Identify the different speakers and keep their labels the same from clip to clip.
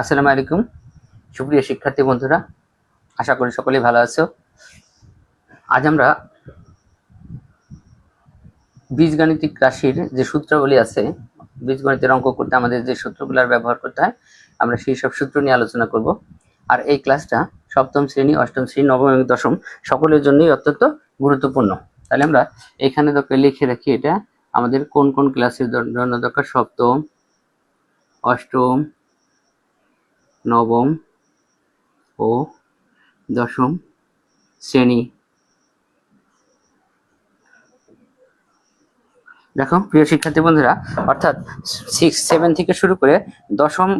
Speaker 1: আসসালামু আলাইকুম সুপ্রিয় শিক্ষার্থী বন্ধুরা, আশা করি সকলেই ভালো আছো। আজ আমরা বীজগাণিতিক রাশির যে সূত্রাবলী আছে, বীজগণিতের অঙ্ক করতে আমাদের যে সূত্রগুলোর ব্যবহার করতে হয়, আমরা সেই সব সূত্র নিয়ে আলোচনা করব। আর এই ক্লাসটা সপ্তম শ্রেণী, অষ্টম শ্রেণী, নবম এবং দশম সকলের জন্যই অত্যন্ত গুরুত্বপূর্ণ। তাহলে আমরা এখানে লিখে রাখি এটা আমাদের কোন কোন ক্লাসের জন্য দরকার। সপ্তম, অষ্টম, নবম ও দশম শ্রেণী। দেখো প্রিয় শিক্ষার্থী বন্ধুরা, অর্থাৎ 6, 7 থেকে শুরু করে দশম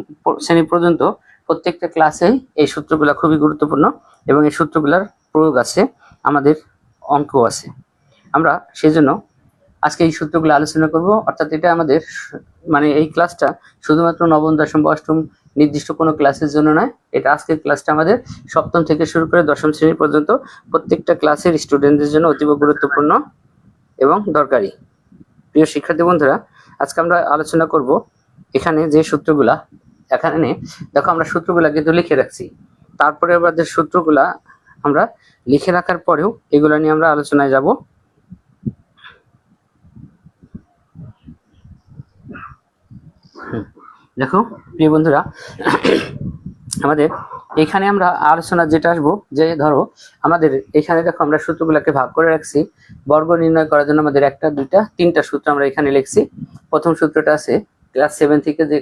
Speaker 1: শ্রেণী পর্যন্ত প্রত্যেকটা ক্লাসেই এই সূত্রগুলো খুবই গুরুত্বপূর্ণ এবং এই সূত্রগুলোর প্রয়োগ আছে, আমাদের অঙ্ক আছে। আমরা সেজন্য আজকে এই সূত্রগুলো আলোচনা করব। অর্থাৎ এটা আমাদের এই ক্লাসটা শুধুমাত্র নবম, দশম বা অষ্টম নির্দিষ্ট কোনো ক্লাসের জন্য নয়। এটা আজকের ক্লাসটা আমাদের সপ্তম থেকে শুরু করে দশম শ্রেণী পর্যন্ত প্রত্যেকটা ক্লাসের স্টুডেন্টদের জন্য অতীব গুরুত্বপূর্ণ এবং দরকারি। প্রিয় শিক্ষার্থী বন্ধুরা, আজকে আমরা আলোচনা করব এখানে যে সূত্রগুলা, এখানে দেখো আমরা সূত্রগুলা কিন্তু লিখে রাখছি। তারপরে আমাদের সূত্রগুলা আমরা লিখে রাখার পরেও এগুলা নিয়ে আমরা আলোচনায় যাব। দেখো প্রিয় বন্ধুরা, আমাদের এখানে আমরা আলোচনা যেটা আসবো, যে ধরো আমাদের এখানে দেখো আমরা সূত্রগুলোকে ভাগ করে রাখছি। বর্গ নির্ণয় করার জন্য আমাদের 1, 2, 3টা সূত্র আমরা এখানে লিখছি। প্রথম সূত্রটা আছে ক্লাস 7 থেকে, যে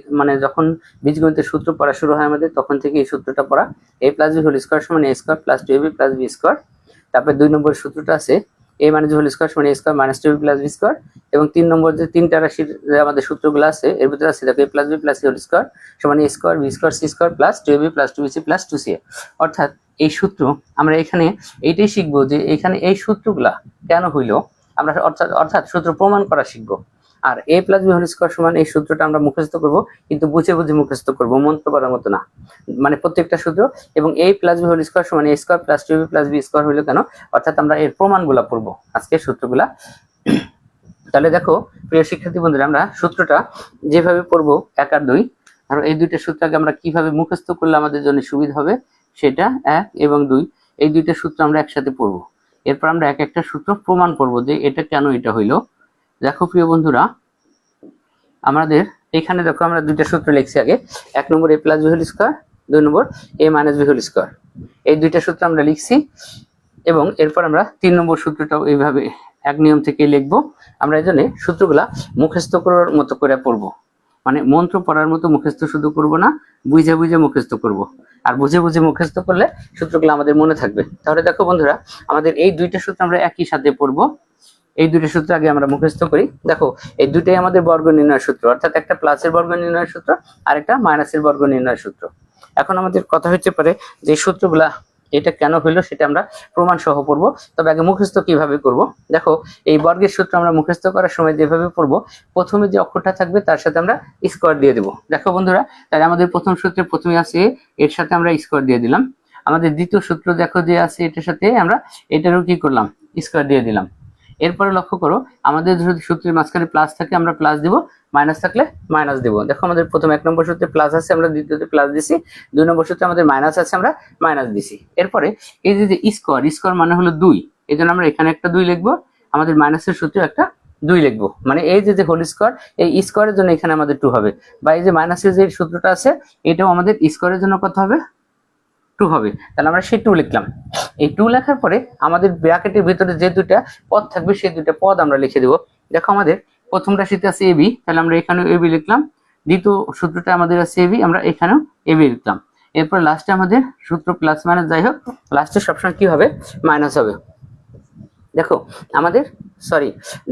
Speaker 1: যখন বীজগণিতের সূত্র পড়া শুরু হয় আমাদের, তখন থেকে এই সূত্রটা পড়া, a + b হোল স্কয়ার সমান a square plus 2ab plus b square. তারপরে 2 নম্বর সূত্রটা আছে a - b হোল স্কয়ার সমান a square minus 2ab plus b square. এবং 3 নম্বর যে 3টা রাশির যে আমাদের সূত্রগুলো আছে, এর ভিতরে আছে দেখো a + b plus c whole square সমান a square b square c square plus 2ab plus 2bc plus 2ca। অর্থাৎ এই সূত্র আমরা এখানে এইটাই শিখবো যে এখানে এই সূত্রগুলা কেন হইলো, আমরা অর্থাৎ সূত্র প্রমাণ করা শিখবো। আর a + b হোল স্কয়ার সমান এই সূত্রটা আমরা মুখস্থ করব, কিন্তু বুঝে বুঝে মুখস্থ করব, মন্ত্র পড়ার মতো না। প্রত্যেকটা সূত্র এবং a + b হোল স্কয়ার সমান a square plus 2ab plus b square হইলো কেন, অর্থাৎ আমরা এর প্রমাণগুলা পড়বো আজকে সূত্রগুলা। তাহলে দেখো প্রিয় শিক্ষার্থী বন্ধুরা, আমরা সূত্রটা যেভাবে পড়বো 1 আর 2, আর এই দুইটা সূত্রকে আমরা কিভাবে মুখস্থ করলে আমাদের জন্য সুবিধা হবে, সেটা 1 এবং 2 এই দুইটা সূত্র আমরা একসাথে পড়বো। এরপর আমরা এক একটা সূত্র প্রমাণ করব যে এটা কেন এটা হইলো। দেখো প্রিয় বন্ধুরা, আমাদের এখানে দেখো আমরা দুইটা সূত্র লিখছি। আগে 1 নম্বর a + b হোল স্কয়ার, 2 নম্বর a - b হোল স্কয়ার, এই দুইটা সূত্র আমরা লিখছি। এবং এরপর আমরা 3 নম্বর সূত্রটাও এইভাবে এক নিয়ম থেকে লিখবো। আমরা এই জন্য সূত্রগুলা মুখস্থ করার মতো করে পড়বো, মন্ত্র পড়ার মতো মুখস্থ শুধু করব না, বুঝে বুঝে মুখস্থ করব। আর বুঝে বুঝে মুখস্থ করলে সূত্রগুলো আমাদের মনে থাকবে। তাহলে দেখো বন্ধুরা, আমাদের এই দুইটা সূত্র আমরা একই সাথে পড়বো। এই দুইটা সূত্র আগে আমরা মুখস্থ করি। দেখো এই দুইটাই আমাদের বর্গ নির্ণয় সূত্র, অর্থাৎ একটা প্লাসের বর্গ নির্ণয় সূত্র আর একটা মাইনাসের বর্গ নির্ণয় সূত্র। এখন আমাদের কথা হচ্ছে পারে যে সূত্রগুলা এটা কেন হইলো সেটা আমরা প্রমাণ সহ পড়বো। তবে আগে মুখস্থ কিভাবে করব, দেখো এই বর্গের সূত্র আমরা মুখস্থ করার সময় যেভাবে পড়বো, প্রথমে যে অক্ষরটা থাকবে তার সাথে আমরা স্কয়ার দিয়ে দেবো। দেখো বন্ধুরা, তাহলে আমাদের প্রথম সূত্রে প্রথমে আছে এর সাথে আমরা স্কয়ার দিয়ে দিলাম। আমাদের দ্বিতীয় সূত্র দেখো যে আছে এটার সাথে আমরা এটারও কি করলাম, স্কয়ার দিয়ে দিলাম। এরপরে লক্ষ্য করো, আমাদের যদি সূত্রের মাঝখানে প্লাস থাকে আমরা প্লাস দিব, মাইনাস থাকলে মাইনাস দেবো। দেখো আমাদের প্রথম 1 নম্বর সূত্রে প্লাস আছে, আমরা দ্বিতীয়তে প্লাস দিছি। 2 নম্বর সূত্রে আমাদের মাইনাস আছে, আমরা মাইনাস দিছি। এরপরে এই যে স্কয়ার, স্কয়ার মানে হলো 2, এই জন্য আমরা এখানে একটা 2 লিখবো। আমাদের মাইনাসের সূত্রে একটা 2 লিখবো। এই যে হোল স্কয়ার, এই স্কয়ারের জন্য এখানে আমাদের 2 হবে। বা এই যে মাইনাসের যে সূত্রটা আছে, এটাও আমাদের স্কয়ারের জন্য কত হবে, 2 হবে। তাহলে আমরা সেই 2 লিখলাম। এই 2 লেখার পরে আমাদের ব্র্যাকেটের ভিতরে যে দুইটা পদ থাকবে সেই দুইটা পদ আমরা লিখে দেব। দেখো আমাদের প্রথম রাশিতে আছে ab, তাহলে আমরা এখানেও ab লিখলাম। দ্বিতীয় সূত্রটা আমাদের আছে ab, আমরা এখানেও ab লিখলাম। এরপর লাস্টে আমাদের সূত্র প্লাস মাইনাস যাই হোক, লাস্টে সবসময় কি হবে, মাইনাস হবে। দেখো আমাদের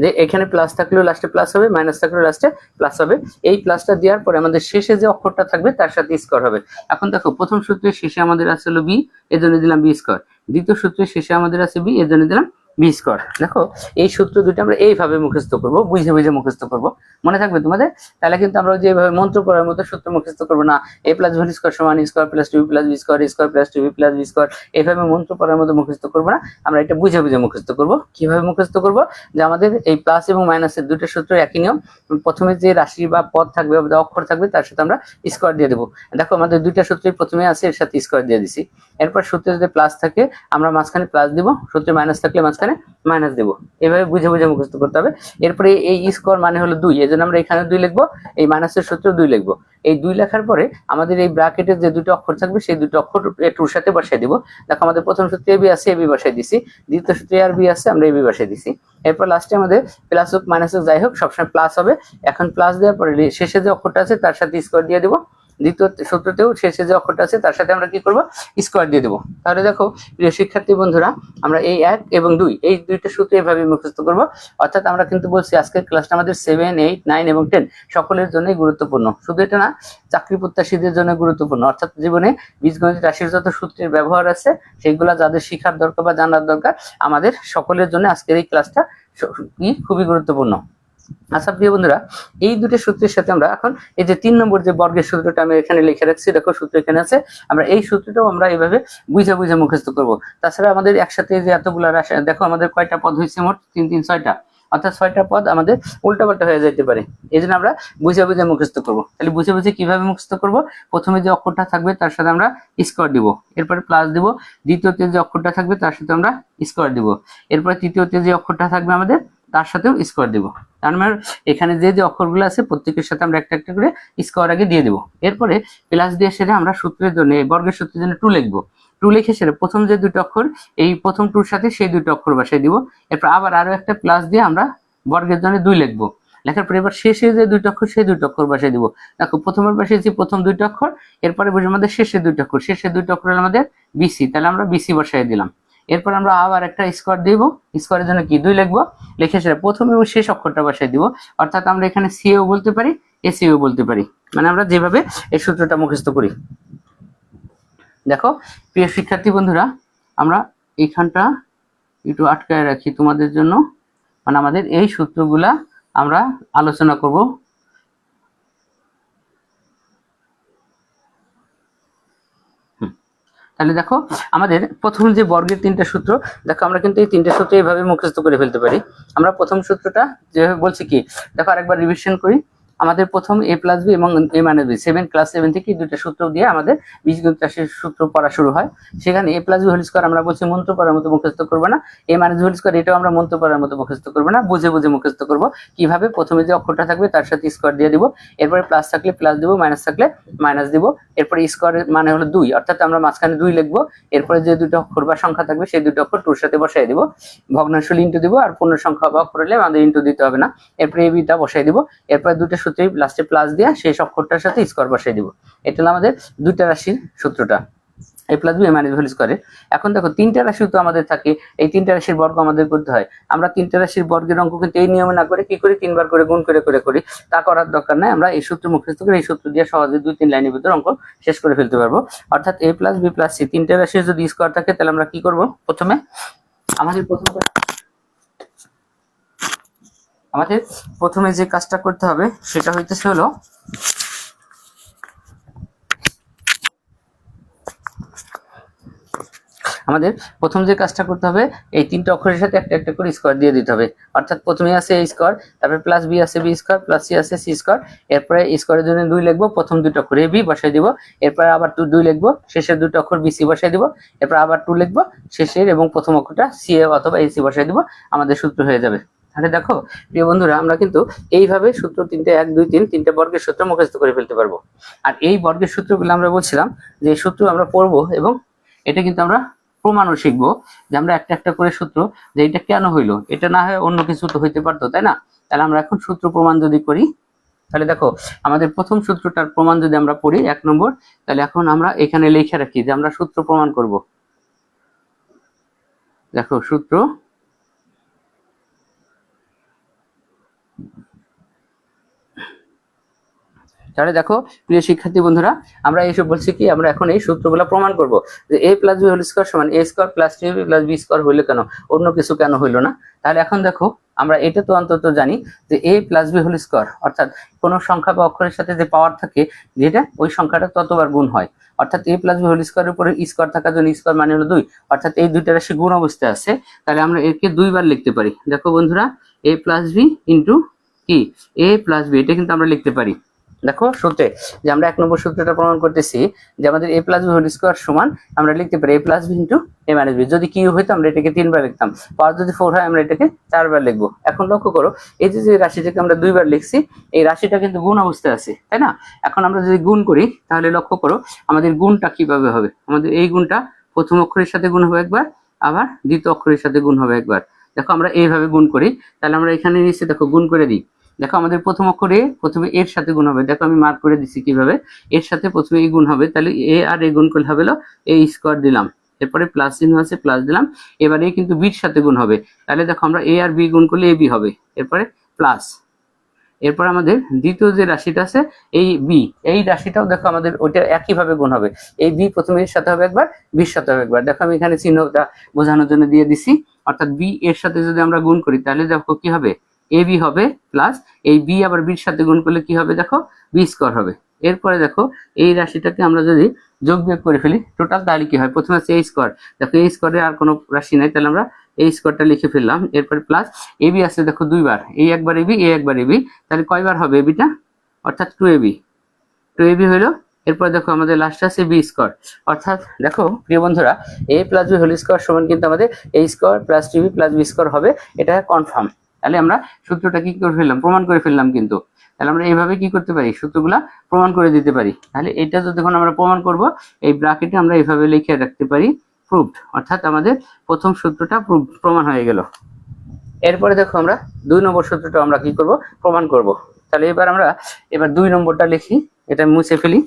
Speaker 1: যে এখানে প্লাস থাকলেও লাস্টে প্লাস হবে, মাইনাস থাকলেও লাস্টে প্লাস হবে। এই প্লাসটা দেওয়ার পরে আমাদের শেষে যে অক্ষরটা থাকবে তার সাথে স্কয়ার হবে। এখন দেখো প্রথম সূত্রের শেষে আমাদের আছে হলো b, এর জন্য দিলাম b স্কয়ার। দ্বিতীয় সূত্রের শেষে আমাদের আছে b, এর জন্য দিলাম বি স্কোয়ার। দেখো এই সূত্র দুটো আমরা এইভাবে মুখস্থ করব, বুঝে বুঝে মুখস্থ করব, মনে থাকবে তোমাদের। তাহলে কিন্তু আমরা যেভাবে মন্ত্র পড়ার মতো সূত্র মুখস্থ করবো না, এ প্লাস ভি স্কোয়ার সমান square plus two plus B square square plus two plus B square, এইভাবে মন্ত্র পড়ার মতো মুখস্থ করবো না, আমরা এটা বুঝে বুঝে মুখস্থ করব। কিভাবে মুখস্থ করব, যে আমাদের এই প্লাস এবং মাইনাসের দুটো সূত্র একই নিয়ম। প্রথমে যে রাশি বা পদ থাকবে বা অক্ষর থাকবে তার সাথে আমরা স্কোয়ার দিয়ে দেবো। দেখো আমাদের দুইটা সূত্রই প্রথমে আছে, এর সাথে স্কোয়ার দিয়ে দিছি। এরপর সূত্রে যদি প্লাস থাকে আমরা মাঝখানে প্লাস দিব, সূত্রে মাইনাস থাকলে মাঝখানে মাইনাস দেবো। এভাবে বুঝে বুঝে মুখস্থ করতে হবে। এরপরে এই স্কোয়ার মানে হলো 2, এই জন্য আমরা এখানে 2 লিখবো, এই মাইনাসের সূত্র 2 লিখবো। এই 2 লেখার পরে আমাদের এই ব্র্যাকেটের যে দুটো অক্ষর থাকবে সেই দুটো অক্ষর টুর সাথে বসাই দিব। দেখো আমাদের প্রথম সূত্রে এবি আছে, এবি বসাই দিছি, দ্বিতীয় সূত্রে আর বি আছে, আমরা এবি বসাই দিছি। এরপর লাস্টে আমাদের প্লাস হোক মাইনাস হোক যাই হোক সবসময় প্লাস হবে। এখন প্লাস দেওয়ার পরে শেষে যে অক্ষরটা আছে তার সাথে স্কোয়ার দিয়ে দেবো। দ্বিতীয় সূত্রতেও শেষে যে অক্ষরটা আছে তার সাথে আমরা কি করব, স্কোয়ার দিয়ে দেবো। তাহলে দেখো প্রিয় শিক্ষার্থী বন্ধুরা, আমরা এই 1 এবং 2 এই দুইটা সূত্র এভাবে মুখস্থ করব। অর্থাৎ আমরা কিন্তু বলছি আজকের ক্লাসটা আমাদের 7, 8, 9 এবং 10 সকলের জন্যই গুরুত্বপূর্ণ। শুধু এটা না, চাকরি প্রত্যাশীদের জন্য গুরুত্বপূর্ণ। অর্থাৎ জীবনে বীজগণিত রাশির যত সূত্রের ব্যবহার আছে সেগুলো যাদের শিখার দরকার বা জানার দরকার, আমাদের সকলের জন্য আজকের এই ক্লাসটা খুবই গুরুত্বপূর্ণ। আচ্ছা প্রিয় বন্ধুরা, এই দুটো সূত্রের সাথে আমরা এখন এই যে 3 নম্বর যে বর্গের সূত্রটা আমি এখানে লিখে রাখছি, দেখো সূত্র এখানে আছে, আমরা এই সূত্রটাও আমরা এইভাবে বুঝে বুঝে মুখস্থ করব। তাছাড়া আমাদের একসাথে যে এতগুলো রাশি, দেখো আমাদের কয়টা পদ হয়েছে মোট, 3 3 6টা, অর্থাৎ 6টা পদ আমাদের উল্টাপাল্টা হয়ে যেতে পারে। এই জন্য আমরা বুঝে বুঝে মুখস্থ করবো। তাহলে বুঝে বুঝে কিভাবে মুখস্থ করব, প্রথমে যে অক্ষরটা থাকবে তার সাথে আমরা স্কোয়ার দিব, এরপরে প্লাস দিব। দ্বিতীয়তে যে অক্ষরটা থাকবে তার সাথে আমরা স্কোয়ার দিব। এরপরে তৃতীয়তে যে অক্ষরটা থাকবে আমাদের তার সাথেও স্কোয়ার দিব। তার মানে এখানে যে যে অক্ষরগুলো আছে প্রত্যেকের সাথে আমরা একটা একটা করে স্কোয়ার আগে দিয়ে দেবো। এরপরে প্লাস দিয়ে সেরে আমরা সূত্রের জন্য, বর্গের সূত্রের জন্য 2 লিখবো। 2 লিখে সেরে প্রথম যে দুটো অক্ষর, এই প্রথম 2-র সাথে সেই দুটো অক্ষর বসাই দিব। এরপর আবার আরো একটা প্লাস দিয়ে আমরা বর্গের জন্য 2 লিখবো। লেখার পরে এবার শেষে যে দুটো অক্ষর সেই দুটো অক্ষর বসাই দিব। দেখো প্রথমের বসিয়েছি প্রথম দুটো অক্ষর, এরপরে বসে আমাদের শেষের দুটো অক্ষর, শেষের দুটো অক্ষর হলো আমাদের বিসি, তাহলে আমরা বিসি বসাই দিলাম। এরপর আমরা আবার একটা স্কোয়ার দিব, স্কোয়ারের জন্য কি 2 লিখবো, লিখে সেটা প্রথম এবং শেষ অক্ষরটা বসাই দিব। অর্থাৎ আমরা এখানে সিও বলতে পারি, এসিও বলতে পারি, মানে আমরা যেভাবে এই সূত্রটা মুখস্থ করি। দেখো প্রিয় শিক্ষার্থী বন্ধুরা, আমরা এইখানটা একটু আটকায় রাখি তোমাদের জন্য, মানে আমাদের এই সূত্রগুলা আমরা আলোচনা করব। তাহলে দেখো আমাদের প্রথম যে বর্গের 3টা সূত্র, দেখো আমরা কিন্তু এই 3টে সূত্র এইভাবে মুখস্থ করে ফেলতে পারি। আমরা প্রথম সূত্রটা যেভাবে বলছি কি, দেখো আরেকবার রিভিশন করি। আমাদের প্রথম a প্লাস বি এবং a মাইনাস বি, ক্লাস 7 থেকে দুইটা সূত্র দিয়ে আমাদের বীজগণিত রাশির সূত্র পড়া শুরু হয়। সেখানে a plus B whole square আমরা বলছি মন্ত্র পড়ার মতো মুখস্থ করবো না, a minus B whole square এটাও আমরা মন্ত্র পড়ার মতো মুখস্থ করবো না, বুঝে বুঝে মুখস্থ করবো। কিভাবে, প্রথমে যে অক্ষরটা থাকবে তার সাথে স্কোয়ার দিয়ে দিব, এরপরে প্লাস থাকলে প্লাস দিব, মাইনাস থাকলে মাইনাস দিব। এরপরে স্কোয়ারের মানে হলো 2, অর্থাৎ আমরা মাঝখানে 2 লিখবো। এরপরে যে দুটো অক্ষর বা সংখ্যা থাকবে সেই দুটো অক্ষর 2-র সাথে বসাই দিব, ভগ্নাংশ ইন্টু দিব, আর পূর্ণ সংখ্যা বা অক্ষর হলে আমাদের ইন্টু দিতে হবে না। এরপরে এই বিটা বসাই দিব, এরপরে দুটো সূত্রে লাস্টে প্লাস দিয়ে সেই অক্ষরটার সাথে স্কোয়ার বসাই দিব। এটা হলো আমাদের দুইটা রাশির সূত্রটা, a plus B minus whole স্কয়ারে। এখন দেখো 3টা রাশি তো আমাদের থাকে, এই 3টা রাশির বর্গ আমাদের করতে হয়। আমরা 3টা রাশির বর্গের অঙ্ক কিন্তু এই নিয়মে না করে কি করি, 3বার করে গুণ করে করে করি, তা করার দরকার নাই। আমরা এই সূত্র মুখস্থ করে এই সূত্র দিয়ে সহজে 2-3 লাইনের ভিতর অঙ্ক শেষ করে ফেলতে পারবো। অর্থাৎ a plus B plus C 3টা রাশির যদি স্কয়ার থাকে তাহলে আমরা কি করব, প্রথমে আমাদের প্রথমে যে কাজটা করতে হবে সেটা হইতেছে হলো, আমাদের প্রথম যে কাজটা করতে হবে, এই 3টা অক্ষরের সাথে একটা একটা করে স্কোয়ার দিয়ে দিতে হবে। অর্থাৎ প্রথমে আছে a স্কোয়ার, তারপরে প্লাস বি আছে বি স্কোয়ার, প্লাস সি আছে সি স্কোয়ার। এরপরে স্কোয়ারের জন্য 2 লিখবো, প্রথম দুটো অক্ষর a বি বসাই দিব, এরপরে আবার 2 লিখবো, শেষের দুটো অক্ষর বি সি বসাই দিব, এরপর আবার 2 লিখবো, শেষের এবং প্রথম অক্ষরটা সি এ অথবা এ সি বসাই দিব, আমাদের সূত্র হয়ে যাবে। তাহলে দেখো প্রিয় বন্ধুরা, আমরা কিন্তু এইভাবে সূত্র 3টে 1 2 3 3টে বর্গের সূত্র মুখস্থ করে ফেলতে পারবো। আর এই বর্গের সূত্রগুলো আমরা বলছিলাম যে সূত্র আমরা পড়বো এবং এটা কিন্তু আমরা প্রমাণও শিখবো, যে আমরা একটা একটা করে সূত্র, যে এটা কেন হইলো, এটা না হয় অন্য কিছু তো হইতে পারতো, তাই না? তাহলে আমরা এখন সূত্র প্রমাণ যদি করি, তাহলে দেখো আমাদের প্রথম সূত্রটার প্রমাণ যদি আমরা পড়ি 1 নম্বর, তাহলে এখন আমরা এখানে লিখে রাখি যে আমরা সূত্র প্রমাণ করব। দেখো সূত্র তাহলে দেখো প্রিয় শিক্ষার্থী বন্ধুরা, আমরা এইসব বলছি কি, আমরা এখন এই সূত্রগুলো প্রমাণ করব যে a plus B whole square সমান a square plus 2ab plus b square হইলো কেন, অন্য কিছু কেন হইলো না। তাহলে এখন দেখো আমরা এটা তো অন্তত জানি যে a plus B whole square, অর্থাৎ কোনো সংখ্যা বা অক্ষরের সাথে যে পাওয়ার থাকে যেটা, ওই সংখ্যাটা ততবার গুণ হয়। অর্থাৎ a প্লাস বি হোল স্কয়ারের উপরে স্কয়ার থাকার জন্য স্কয়ার মানে হলো 2, অর্থাৎ এই দুইটা রাশি গুণ অবস্থায় আছে। তাহলে আমরা একে দুইবার লিখতে পারি। দেখো বন্ধুরা, a প্লাস বি ইন্টু কি a প্লাস বি, এটা কিন্তু আমরা লিখতে পারি। দেখো সূত্রে যে আমরা 1 নম্বর সূত্রটা প্রমাণ করতেছি যে আমাদের a plus B whole square সমান আমরা লিখতে পারি a plus B into a minus B. যদি কিউ হইতো আমরা এটাকে 3 বার লিখতাম, পাওয়ার যদি 4 হয় আমরা এটাকে 4 বার লিখবো। এখন লক্ষ্য করো, এই যে রাশিটাকে আমরা 2 বার লিখছি, এই রাশিটা কিন্তু গুণ অবস্থায় আছে, তাই না? এখন আমরা যদি গুণ করি তাহলে লক্ষ্য করো আমাদের গুণটা কিভাবে হবে। আমাদের এই গুণটা প্রথম অক্ষরের সাথে গুণ হবে একবার, আবার দ্বিতীয় অক্ষরের সাথে গুণ হবে একবার। দেখো আমরা এইভাবে গুণ করি, তাহলে আমরা এখানে নিচে দেখো গুণ করে দিই। দেখো আমাদের প্রথম অক্ষরে প্রথমে এর সাথে গুণ হবে, দেখো আমি মার্ক করে দিচ্ছি কিভাবে, এর সাথে প্রথমে এই গুণ হবে, তাহলে এ আর এ গুণ করলে হবে এ স্কয়ার দিলাম, এরপরে প্লাস চিহ্ন আছে প্লাস দিলাম, এবারে কিন্তু বির সাথে গুণ হবে, তাহলে দেখো আমরা এ আর বি গুণ করলে এ বি হবে, এরপরে প্লাস, এরপর আমাদের দ্বিতীয় যে রাশিটা আছে এই বি, এই রাশিটাও দেখো আমাদের ওইটা একইভাবে গুণ হবে, এই বি প্রথমে এর সাথে হবে একবার, বির সাথে হবে একবার। দেখো আমি এখানে চিহ্নটা বোঝানোর জন্য দিয়ে দিছি, অর্থাৎ বি এর সাথে যদি আমরা গুণ করি তাহলে দেখো কি হবে, এ বি হবে প্লাস এই বি আবার বির সাথে গুণ করলে কি হবে, দেখো বি স্কয়ার হবে। এরপরে দেখো এই রাশিটাকে আমরা যদি যোগ বিয়োগ করে ফেলি টোটাল, তাহলে কি হয়, প্রথমে আছে এ স্কয়ার, দেখো এই স্কয়ারে আর কোনো রাশি নাই, তাহলে আমরা এই স্কয়ারটা লিখে ফেললাম, এরপরে প্লাস এ বি আছে দেখো দুইবার, এই একবার এবি এই একবার এবি, তাহলে কয়বার হবে এবিটা, অর্থাৎ 2ab হলো। এরপর দেখো আমাদের লাস্ট আছে বি স্কয়ার, অর্থাৎ দেখো প্রিয় বন্ধুরা a plus B whole square সমান কিন্তু আমাদের a square plus 2b plus b square হবে, এটা কনফার্ম। তাহলে আমরা সূত্রটা কি করে ফেললাম, প্রমাণ করে ফেললাম কিন্তু। তাহলে আমরা এইভাবে কি করতে পারি, সূত্রগুলা প্রমাণ করে দিতে পারি। তাহলে এটা যখন আমরা প্রমাণ করব, এই ব্র্যাকেটে আমরা এইভাবে লিখে রাখতে পারি প্রুভড, অর্থাৎ আমাদের প্রথম সূত্রটা প্রমাণ হয়ে গেল। এরপরে দেখো আমরা 2 নম্বর সূত্রটা আমরা কি করব, প্রমাণ করব। তাহলে এবার 2 নম্বরটা লিখি, এটা মুছে ফেলি,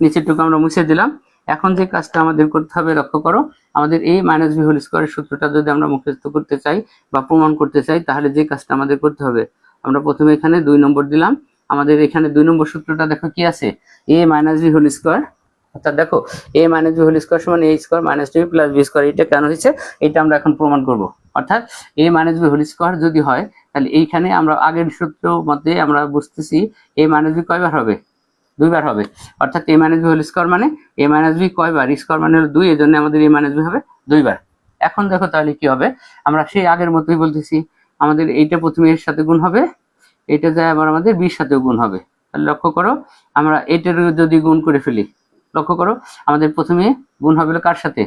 Speaker 1: নিচেরটুকু আমরা মুছে দিলাম। এখন যে কাজটা আমাদের করতে হবে লক্ষ্য করো, আমাদের a মাইনাস বি হোল স্কয়ারের সূত্রটা যদি আমরা মুখস্থ করতে চাই বা প্রমাণ করতে চাই, তাহলে যে কাজটা আমাদের করতে হবে, আমরা প্রথমে এখানে 2 নম্বর দিলাম, আমাদের এখানে 2 নম্বর সূত্রটা দেখো কি আছে, a minus B whole square, অর্থাৎ দেখো a minus B whole square সমান a square minus 2b plus b square. এটা কেন হয়েছে এটা আমরা এখন প্রমাণ করব। অর্থাৎ a minus B whole square যদি হয়, তাহলে এইখানে আমরা আগের সূত্র মতে আমরা বুঝতেছি a মাইনাস বি কয়বার হবে, 2 বার হবে, অর্থাৎ a minus B whole square মানে a মাইনাস বি কয়বার, স্কয়ার মানে হলো 2, এর জন্য আমাদের a মাইনাস বি হবে 2 বার। এখন দেখো তাহলে কি হবে, আমরা সেই আগের মতোই বলতেছি, আমাদের এইটা প্রথমে এর সাথে গুণ হবে, এটা যায় আবার আমাদের বির সাথেও গুণ হবে। তাহলে লক্ষ্য করো আমরা এটার যদি গুণ করে ফেলি, লক্ষ্য করো আমাদের প্রথমে গুণ হবে কার সাথে,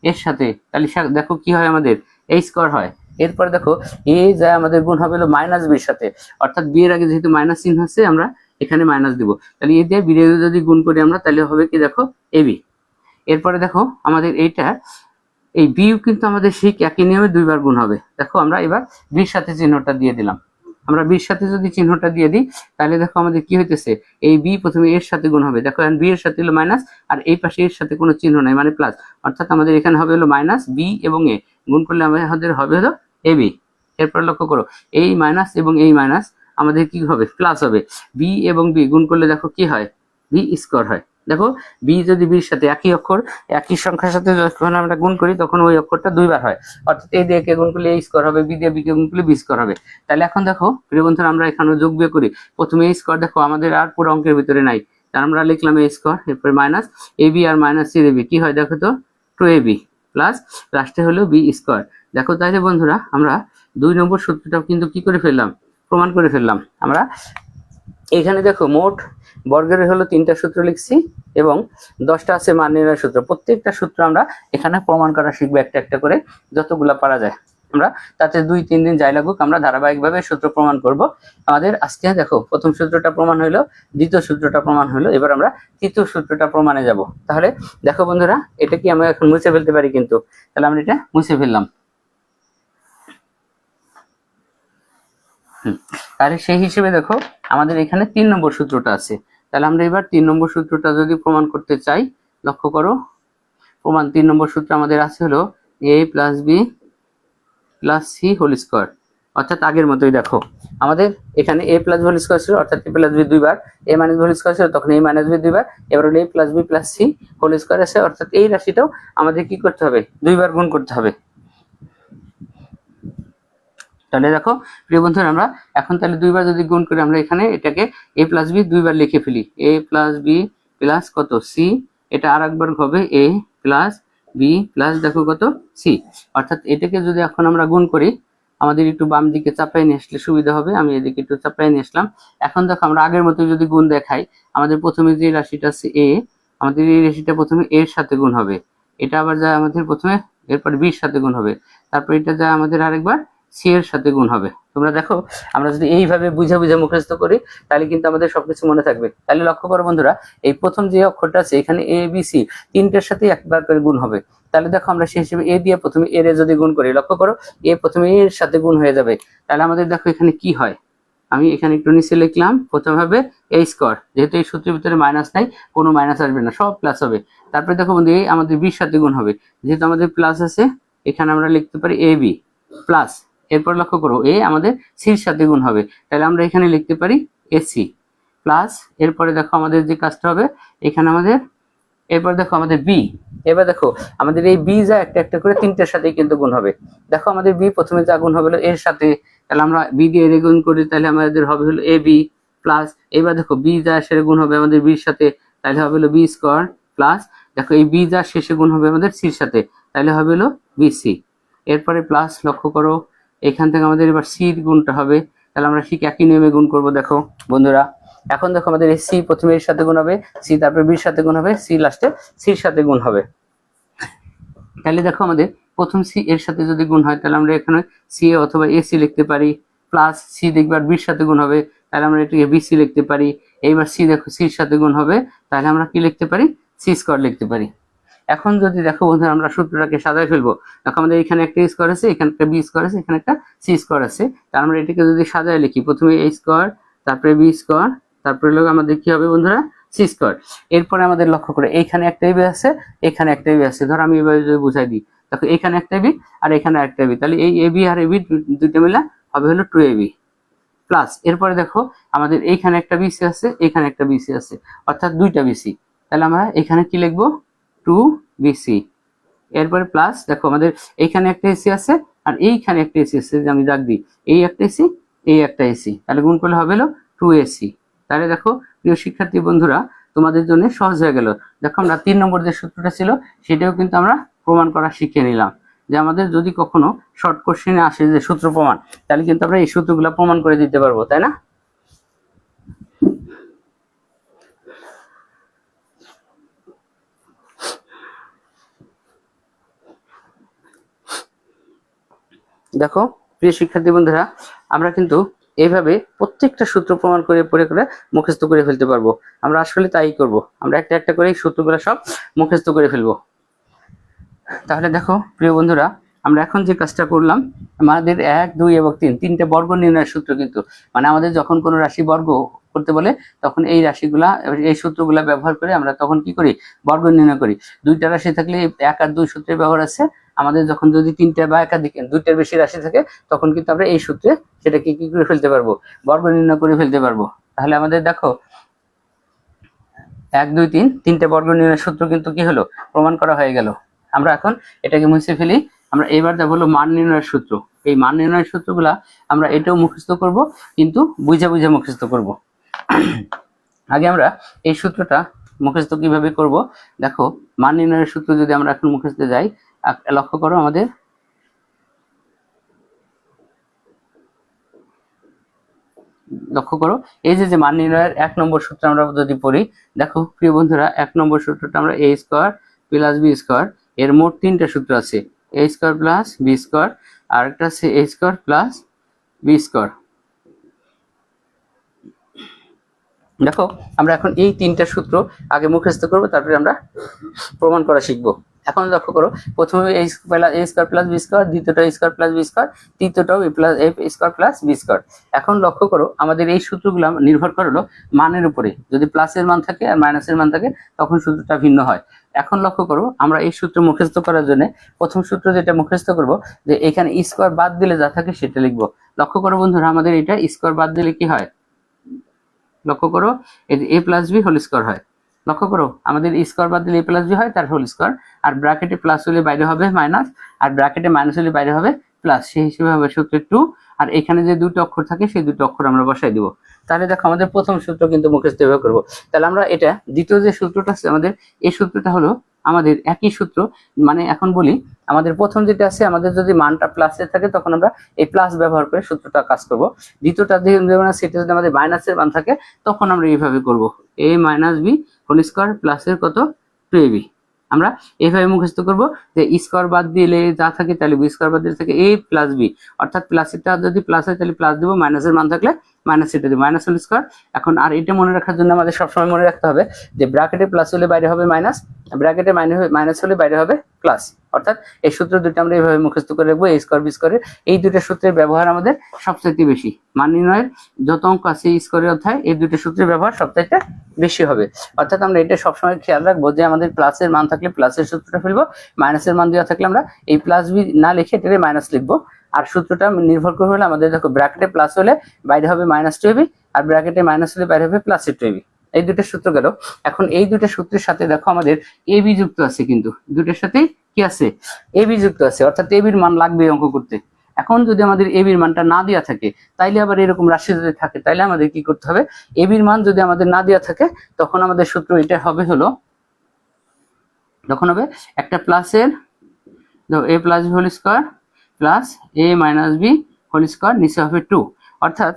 Speaker 1: এর সাথে, তাহলে দেখো কি হয় আমাদের a স্কয়ার হয়। এরপরে দেখো a যায় আমাদের গুণ হবে মাইনাস বির সাথে, অর্থাৎ বি এর আগে যেহেতু মাইনাস চিহ্ন আছে আমরা এখানে মাইনাস দিব, তাহলে এ দিয়ে বি যদি গুণ করি আমরা তাহলে হবে কি দেখো এবি। এরপরে দেখো আমাদের এইটা এই বিও কিন্তু আমাদের সেই একই নিয়মে 2 বার গুণ হবে। দেখো আমরা এবার বির সাথে চিহ্নটা দিয়ে দিলাম, আমরা বির সাথে যদি চিহ্নটা দিয়ে দিই তাহলে দেখো আমাদের কি হইতেছে, এই বি প্রথমে এর সাথে গুণ হবে, দেখো বি এর সাথে হলো মাইনাস, আর এই পাশে এর সাথে কোনো চিহ্ন নাই মানে প্লাস, অর্থাৎ আমাদের এখানে হবে মাইনাস বি এবং এ গুণ করলে আমাদের হবে এবি। এরপর লক্ষ্য করো এই মাইনাস এবং এই মাইনাস আমাদের কি হবে, প্লাস হবে, বি এবং বি গুণ করলে দেখো কি হয়, বি স্কয়ার হয়। দেখো বি যদি বির সাথে একই অক্ষর একই সংখ্যার সাথে যখন আমরা গুণ করি তখন ওই অক্ষরটা 2 বার হয়, অর্থাৎ এই দিয়ে কে গুণ করলে a স্কয়ার হবে, বি দিয়ে বি কে গুণ করলে বি স্কয়ার হবে। তাহলে এখন দেখো প্রিয় বন্ধুরা আমরা এখানে যোগ বিয়োগ করি, প্রথমে a স্কয়ার দেখো আমাদের আর পুরো অঙ্কের ভিতরে নাই, তার আমরা লিখলাম a স্কয়ার, এরপর মাইনাস ab আর মাইনাস c ab কি হয় দেখো তো 2ab প্লাস লাস্টে হলো b স্কয়ার। দেখো তাহলে বন্ধুরা আমরা 2 নম্বর সূত্রটা কিন্তু কি করে ফেললাম, প্রমাণ করে ফেললাম। আমরা এখানে দেখো মোট বর্গের হলো 3টা সূত্র লিখছি এবং 10টা আছে মান নির্ণয়ের সূত্র, প্রত্যেকটা সূত্র আমরা এখানে প্রমাণ করা শিখবো একটা একটা করে, যতগুলা পারা যায়। আমরা তাতে 2-3 দিন যাই লাগুক আমরা ধারাবাহিকভাবে সূত্র প্রমাণ করব। আমাদের আজকে দেখো প্রথম সূত্রটা প্রমাণ হলো, দ্বিতীয় সূত্রটা প্রমাণ হলো, এবার আমরা তৃতীয় সূত্রটা প্রমাণে যাব। তাহলে দেখো বন্ধুরা এটা কি আমরা এখন মুছে ফেলতে পারি কিন্তু, তাহলে আমরা এটা মুছে ফেললাম। তাহলে সেই হিসেবে দেখো আমাদের এখানে 3 নম্বর সূত্রটা আছে, তাহলে আমরা এবার 3 নম্বর সূত্রটা যদি প্রমাণ করতে চাই, লক্ষ্য করো প্রমাণ 3 নম্বর সূত্র আমাদের আছে হলো a plus B plus C whole square, অর্থাৎ আগের মতোই দেখো আমাদের এখানে a প্লাস হোল স্কয়ার ছিল, অর্থাৎ a প্লাস b দুইবার, a মাইনাস হোল স্কয়ার ছিল তখন a মাইনাস b দুইবার, এবার হলো a plus b plus c whole square আছে, অর্থাৎ এই রাশিটাও আমাদের কি করতে হবে, দুইবার গুণ করতে হবে। তাহলে দেখো প্রিয় বন্ধুরা, আমরা এখন তাহলে দুইবার যদি গুণ করি, আমরা এখানে এটাকে a প্লাস b দুইবার লিখে ফেলি, a প্লাস b প্লাস কত c, এটা আর একবার হবে a প্লাস b প্লাস দেখো কত c, অর্থাৎ এটাকে যদি এখন আমরা গুণ করি, আমাদের একটু বাম দিকে চাপাই নিয়ে আসলে সুবিধা হবে, আমি এদিকে একটু চাপাই নিয়ে আসলাম। এখন দেখো আমরা আগের মতো যদি গুণ দেখাই, আমাদের প্রথমে যে রাশিটা আছে a, আমাদের এই রাশিটা প্রথমে এর সাথে গুণ হবে, এটা আবার যায় আমাদের প্রথমে, এরপর b এর সাথে গুণ হবে, তারপর এটা যায় আমাদের আরেকবার c এর সাথে গুণ হবে। তোমরা দেখো আমরা যদি এইভাবে বুঝে বুঝে মুখস্থ করি তাহলে কিন্তু আমাদের সবকিছু মনে থাকবে। তাহলে লক্ষ্য করো বন্ধুরা, এই প্রথম যে অক্ষরটা আছে এখানে a b c তিনটের সাথে একবার করে গুণ হবে। তাহলে দেখো আমরা সেই হিসেবে a দিয়ে প্রথমে এর যদি গুণ করি, লক্ষ্য করো a প্রথমে এর সাথে গুণ হয়ে যাবে। তাহলে আমাদের দেখো এখানে কি হয়, আমি এখানে একটু নিচে লিখলাম, প্রথমে হবে a স্কয়ার, যেহেতু এই সূত্রের ভিতরে মাইনাস নাই, কোনো মাইনাস আসবে না, সব প্লাস হবে। তারপরে দেখো বন্ধু এই আমাদের b এর সাথে গুণ হবে, যেহেতু আমাদের প্লাস আছে এখানে আমরা লিখতে পারি ab প্লাস, এরপর লক্ষ্য করো এ আমাদের সির সাথে গুণ হবে, তাহলে আমরা এখানে লিখতে পারি এসি প্লাস, এরপরে দেখো আমাদের যে কাজটা হবে এখানে আমাদের, এরপর দেখো আমাদের বি, এবার দেখো আমাদের এই বি যা একটা একটা করে তিনটের সাথেই কিন্তু গুণ হবে। দেখো আমাদের বি প্রথমে যা গুণ হবে হলো এর সাথে, তাহলে আমরা বি দিয়ে এর গুণ করি, তাহলে আমাদের হবে হলো এ বি প্লাস, এবার দেখো বি যা সেরে গুণ হবে আমাদের বির সাথে, তাহলে হবে হলো বি স্কয়ার প্লাস, দেখো এই বি যা শেষে গুণ হবে আমাদের সির সাথে, তাহলে হবে হলো বিসি, এরপরে প্লাস, লক্ষ্য করো এখান থেকে আমাদের এবার সির গুণটা হবে, তাহলে আমরা ঠিক একই নিয়মে গুণ করব। দেখো বন্ধুরা এখন দেখো আমাদের এই সি প্রথমে এর সাথে গুণ হবে, সি তারপরে বির সাথে গুণ হবে, সি লাস্টে সির সাথে গুণ হবে। তাহলে দেখো আমাদের প্রথম সি এর সাথে যদি গুণ হয় তাহলে আমরা এখানে সি এ অথবা এসি লিখতে পারি, প্লাস সি দেখবার বির সাথে গুণ হবে, তাহলে আমরা এটাকে বিসি লিখতে পারি। এইবার সি দেখো সির সাথে গুণ হবে, তাহলে আমরা কি লিখতে পারি, সি স্কয়ার লিখতে পারি। এখন যদি দেখো বন্ধুরা আমরা সূত্রটাকে সাজায় ফেলবো, দেখো আমাদের এখানে একটা স্কয়ার আছে, এখানে একটা বি স্কয়ার আছে, এখানে একটা সি স্কয়ার আছে, তার আমরা এটাকে যদি সাজায় লিখি, প্রথমে এ স্কয়ার তারপরে বি স্কয়ার তারপরে লোক আমাদের কি হবে বন্ধুরা, সি স্কয়ার। এরপরে আমাদের লক্ষ্য করে এখানে একটা বি আছে, এখানে একটা বি আছে, ধর আমি এভাবে যদি বুঝাই দিই, দেখো এখানে একটা বি আর এখানে একটা বি, তাহলে এই A B R A B দুইটা মিলে হবে হলো 2ab প্লাস, এরপরে দেখো আমাদের এইখানে একটা বিসি আছে, এখানে একটা বিসি আছে, অর্থাৎ দুইটা বিসি, তাহলে আমরা এখানে কি লিখবো 2bc, এরপরে প্লাস দেখো আমাদের এইখানে একটা এসি আছে আর এইখানে একটা এসি আছে, যে আমি দাগ দিই এই একটা এসি এই একটা এসি, তাহলে গুণ করলে হবে হলো 2ac। তাহলে দেখো প্রিয় শিক্ষার্থী বন্ধুরা তোমাদের জন্য সহজ হয়ে গেল। দেখো আমরা 3 নম্বর যে সূত্রটা ছিল সেটাও কিন্তু আমরা প্রমাণ করা শিখে নিলাম, যে আমাদের যদি কখনো শর্ট কোশ্চেনে আসে যে সূত্র প্রমাণ, তাহলে কিন্তু আমরা এই সূত্রগুলো প্রমাণ করে দিতে পারবো, তাই না? দেখো প্রিয় শিক্ষার্থী বন্ধুরা, আমরা কিন্তু এইভাবে প্রত্যেকটা সূত্র প্রমাণ করে পড়ে করে মুখস্থ করে ফেলতে পারবো। আমরা আসলে তাই করব, আমরা একটা একটা করে সূত্রগুলো সব মুখস্থ করে ফেলবো। তাহলে দেখো প্রিয় বন্ধুরা, আমরা এখন যে কাজটা করলাম, আমাদের 1 2 এবং 3 তিনটে বর্গ নির্ণয়ের সূত্র, কিন্তু মানে আমাদের যখন কোনো রাশি বর্গ করতে বলে তখন এই রাশিগুলা এই সূত্রগুলা ব্যবহার করে আমরা তখন কি করি, বর্গ নির্ণয় করি। দুইটা রাশি থাকলে 1 আর 2 সূত্রের ব্যবহার আছে, আমাদের যখন যদি তিনটা বা একাধিক দুইটার বেশি রাশি থাকে তখন কিন্তু আমরা এই সূত্রে সেটাকে কি করে ফেলতে পারবো, বর্গ নির্ণয় করে ফেলতে পারবো। তাহলে আমাদের দেখো 1 2 3 তিনটে বর্গ নির্ণয়ের সূত্র কিন্তু কি হলো, প্রমাণ করা হয়ে গেল। আমরা এখন এটাকে মুছে ফেলি, আমরা এবার দেখো হলো মান নির্ণয়ের সূত্র। এই মান নির্ণয়ের সূত্রগুলা আমরা এটাও মুখস্থ করব, কিন্তু বুঝে বুঝে মুখস্থ করব। আগে আমরা এই সূত্রটা মুখস্থ কিভাবে করব, দেখো মান নির্ণয়ের সূত্র যদি আমরা এখন মুখস্থ যাই, লক্ষ্য করো আমাদের লক্ষ্য করো এই যে মান নির্ণয়ের 1 নম্বর সূত্র আমরা যদি পড়ি, দেখো প্রিয় বন্ধুরা 1 নম্বর সূত্রটা আমরা a square plus b square, এর মোট 3টা সূত্র আছে, a square plus b square, আর একটা আছে a square plus b square. দেখো আমরা এখন এই 3টা সূত্র আগে মুখস্থ করব, তারপরে আমরা প্রমাণ করা শিখব। এখন লক্ষ্য করো, প্রথমে a square plus B square, দ্বিতীয়টা a square plus B square, তৃতীয়টাও a square plus B square. এখন লক্ষ্য করো আমাদের এই সূত্রগুলো নির্ভর করলো মানের উপরে। যদি প্লাসের মান থাকে আর মাইনাসের মান থাকে তখন সূত্রটা ভিন্ন হয়। এখন লক্ষ্য করো আমরা এই সূত্র মুখস্থ করার জন্য প্রথম সূত্র যেটা মুখস্থ করব, যে এখানে স্কয়ার বাদ দিলে যা থাকে সেটা লিখবো। লক্ষ্য করো বন্ধুরা, আমাদের এটা স্কয়ার বাদ দিলে কি হয়, লক্ষ্য করো এই যে a plus B whole square হয়। লক্ষ্য করো আমাদের স্কয়ার বাদ দিলে a প্লাস বি হয়, তার হোল স্কয়ার, আর ব্র্যাকেটে প্লাস হলে বাইরে হবে মাইনাস, আর ব্র্যাকেটে মাইনাস হলে বাইরে হবে প্লাস, সেই হিসেবে হবে সূত্র 2। আর এখানে যে দুটো অক্ষর থাকে সেই দুটো অক্ষর আমরা বসাই দিব। তাহলে দেখো আমাদের প্রথম সূত্র কিন্তু মুখস্থ এভাবে করবো। তাহলে আমরা এটা দ্বিতীয় যে সূত্রটা আছে আমাদের, এই সূত্রটা হলো আমাদের একই সূত্র। মানে এখন বলি, আমাদের প্রথম যেটা আছে, আমাদের যদি মানটা প্লাসে থাকে তখন আমরা এই প্লাস ব্যবহার করে সূত্রটা কাজ করব। দ্বিতীয়টা সেটা যদি আমাদের মাইনাসের মান থাকে তখন আমরা এইভাবে করব, a minus B whole square প্লাসের কত 2ab। আমরা এইভাবে মুখস্থ করব যে স্কয়ার বাদ দিলে যা থাকে তাহলে বি স্কয়ার বাদ দিলে থাকে a প্লাস বি, অর্থাৎ প্লাসেরটা যদি প্লাস হয় তাহলে প্লাস দিব, মাইনাসের মান থাকলে মাইনাস এটা দিব, মাইনাস হোল স্কয়ার। এখন আর এটা মনে রাখার জন্য আমাদের সবসময় মনে রাখতে হবে যে ব্র্যাকেটে প্লাস হলে বাইরে হবে মাইনাস, ব্র্যাকেটে মাইনাস হলে বাইরে হবে প্লাস। অর্থাৎ এই সূত্র দুটো আমরা এইভাবে মুখস্থ করে রাখবো, a স্কয়ার বি স্কয়ারের। এই দুটো সূত্রের ব্যবহার আমাদের সবচাইতে বেশি, মান নির্ণয়ের যত অঙ্ক আছে স্কয়ারের অধ্যায় এই দুটো সূত্রের ব্যবহার সবচাইতে বেশি হবে। অর্থাৎ আমরা এটা সবসময় খেয়াল রাখবো যে আমাদের প্লাসের মান থাকলে প্লাসের সূত্রটা ফেলবো, মাইনাসের মান দেওয়া থাকলে আমরা এই প্লাস বি না লিখে এটাকে মাইনাস লিখবো। আর সূত্রটা নির্ভর করে হলে আমাদের দেখো ব্র্যাকেটে প্লাস হলে বাইরে হবে মাইনাস 2ab, আর ব্র্যাকেটে মাইনাস হলে বাইরে হবে প্লাস 2ab। এই দুটো সূত্র গেল। এখন এই দুটো সূত্রের সাথে দেখো আমাদের ab যুক্ত আছে, কিন্তু দুটোর সাথেই কি আছে, ab যুক্ত আছে, অর্থাৎ ab এর মান লাগবে অঙ্ক করতে। এখন যদি আমাদের ab এর মানটা না দেওয়া থাকে, তাইলে আবার এরকম রাশি যদি থাকে তাইলে আমাদের কি করতে হবে, ab এর মান যদি আমাদের না দেওয়া থাকে তখন আমাদের সূত্র এটা হবে হলো, তখন হবে একটা প্লাসের a plus B whole square plus a minus B whole square, নিচে হবে 2। অর্থাৎ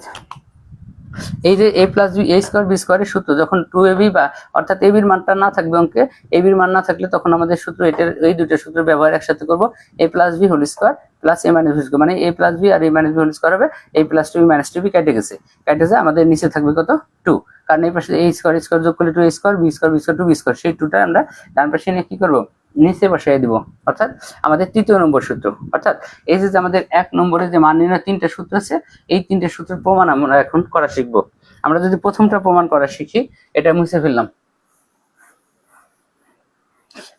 Speaker 1: এই যে a plus B, a square B স্কয়ারের সূত্র যখন 2ab, বা অর্থাৎ ab এর মানটা না থাকবে অঙ্কে, ab এর মান না থাকলে তখন আমাদের সূত্র এটার এই দুটো সূত্র ব্যবহার একসাথে করব, a plus B whole square plus a minus B square, মানে a প্লাস বি আর a minus B whole square হবে a plus 2b minus 2b, কেটে গেছে, কেটে যায় আমাদের নিচে থাকবে কত 2। কারণ এই পাশে a স্কয়ার স্কয়ার যোগ করলে 2a square, b square B square 2b square, সেই 2টা আমরা ডান পাশে নিয়ে কি করব, নিচে বসাই দিব। অর্থাৎ আমাদের তৃতীয় নম্বর সূত্র। অর্থাৎ এই যে আমাদের 1 নম্বরে যে মান নির্ণয়ের 3টা সূত্র আছে, এই 3টে সূত্রের প্রমাণ আমরা এখন করা শিখবো। আমরা যদি প্রথমটা প্রমাণ করা শিখি, এটা মুছে ফেললাম।